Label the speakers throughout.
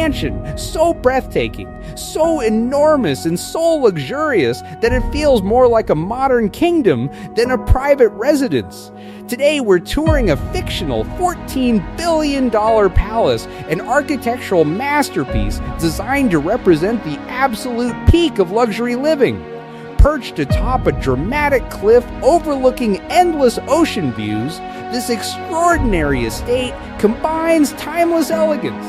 Speaker 1: mansion so breathtaking, so enormous and so luxurious that it feels more like a modern kingdom than a private residence. Today we're touring a fictional $14 billion palace, an architectural masterpiece designed to represent the absolute peak of luxury living. Perched atop a dramatic cliff overlooking endless ocean views, this extraordinary estate combines timeless elegance.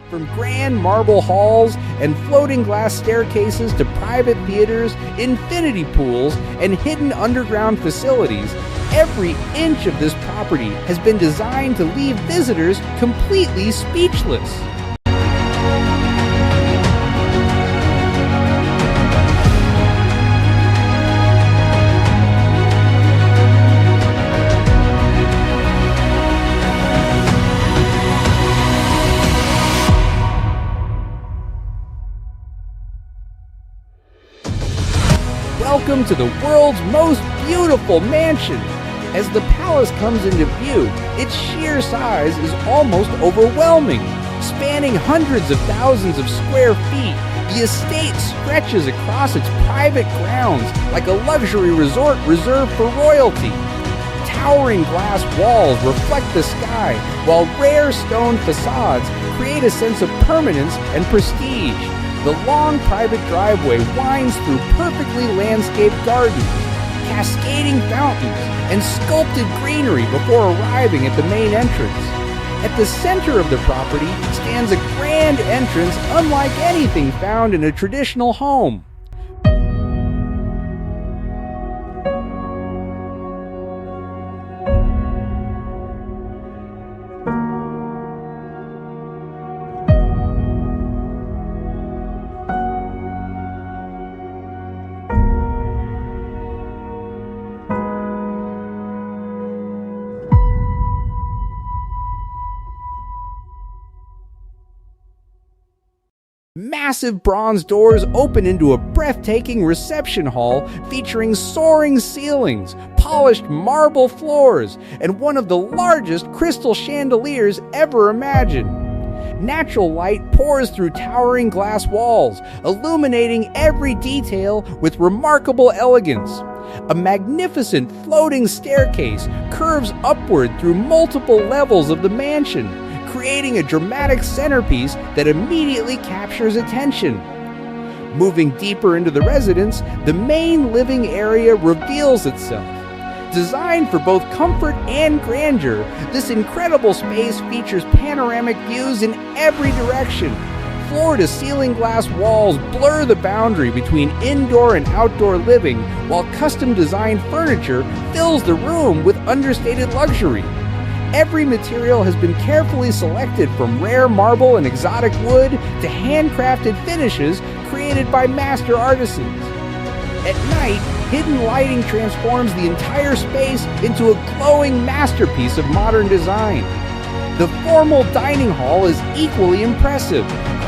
Speaker 1: From grand marble halls and floating glass staircases to private theaters, infinity pools, and hidden underground facilities, every inch of this property has been designed to leave visitors completely speechless. Welcome to the world's most beautiful mansion. As the palace comes into view, its sheer size is almost overwhelming. Spanning hundreds of thousands of square feet, the estate stretches across its private grounds like a luxury resort reserved for royalty. Towering glass walls reflect the sky, while rare stone facades create a sense of permanence and prestige. The long private driveway winds through perfectly landscaped gardens, cascading fountains, and sculpted greenery before arriving at the main entrance. At the center of the property stands a grand entrance unlike anything found in a traditional home. Massive bronze doors open into a breathtaking reception hall featuring soaring ceilings, polished marble floors, and one of the largest crystal chandeliers ever imagined. Natural light pours through towering glass walls, illuminating every detail with remarkable elegance. A magnificent floating staircase curves upward through multiple levels of the mansion, creating a dramatic centerpiece that immediately captures attention. Moving deeper into the residence, the main living area reveals itself. Designed for both comfort and grandeur, this incredible space features panoramic views in every direction. Floor-to-ceiling glass walls blur the boundary between indoor and outdoor living, while custom-designed furniture fills the room with understated luxury. Every material has been carefully selected, from rare marble and exotic wood to handcrafted finishes created by master artisans. At night, hidden lighting transforms the entire space into a glowing masterpiece of modern design. The formal dining hall is equally impressive.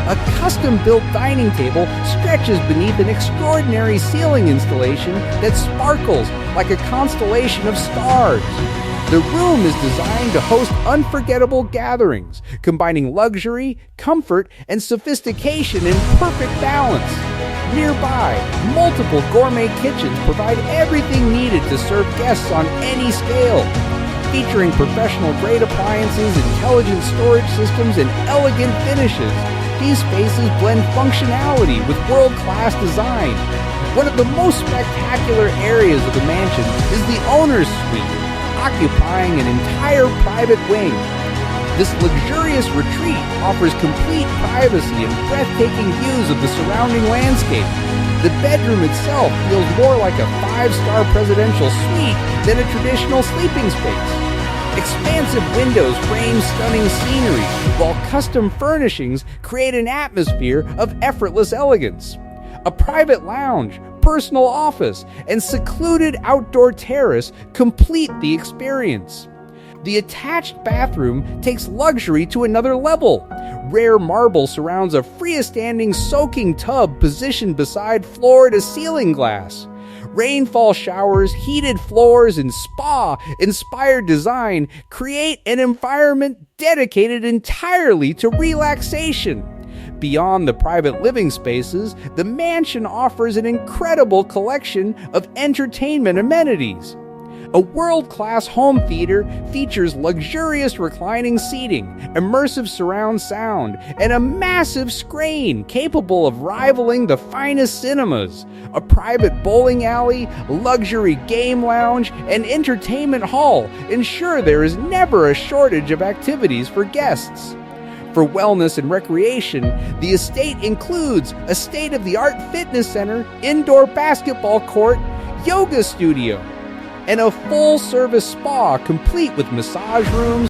Speaker 1: A custom-built dining table stretches beneath an extraordinary ceiling installation that sparkles like a constellation of stars. The room is designed to host unforgettable gatherings, combining luxury, comfort, and sophistication in perfect balance. Nearby, multiple gourmet kitchens provide everything needed to serve guests on any scale. Featuring professional-grade appliances, intelligent storage systems, and elegant finishes, these spaces blend functionality with world-class design. One of the most spectacular areas of the mansion is the owner's suite, occupying an entire private wing. This luxurious retreat offers complete privacy and breathtaking views of the surrounding landscape. The bedroom itself feels more like a 5-star presidential suite than a traditional sleeping space. Expansive windows frame stunning scenery, while custom furnishings create an atmosphere of effortless elegance. A private lounge, personal office, and secluded outdoor terrace complete the experience. The attached bathroom takes luxury to another level. Rare marble surrounds a freestanding soaking tub positioned beside floor-to-ceiling glass. Rainfall showers, heated floors, and spa-inspired design create an environment dedicated entirely to relaxation. Beyond the private living spaces, the mansion offers an incredible collection of entertainment amenities. A world-class home theater features luxurious reclining seating, immersive surround sound, and a massive screen capable of rivaling the finest cinemas. A private bowling alley, luxury game lounge, and entertainment hall ensure there is never a shortage of activities for guests. For wellness and recreation, the estate includes a state-of-the-art fitness center, indoor basketball court, yoga studio, and a full-service spa complete with massage rooms,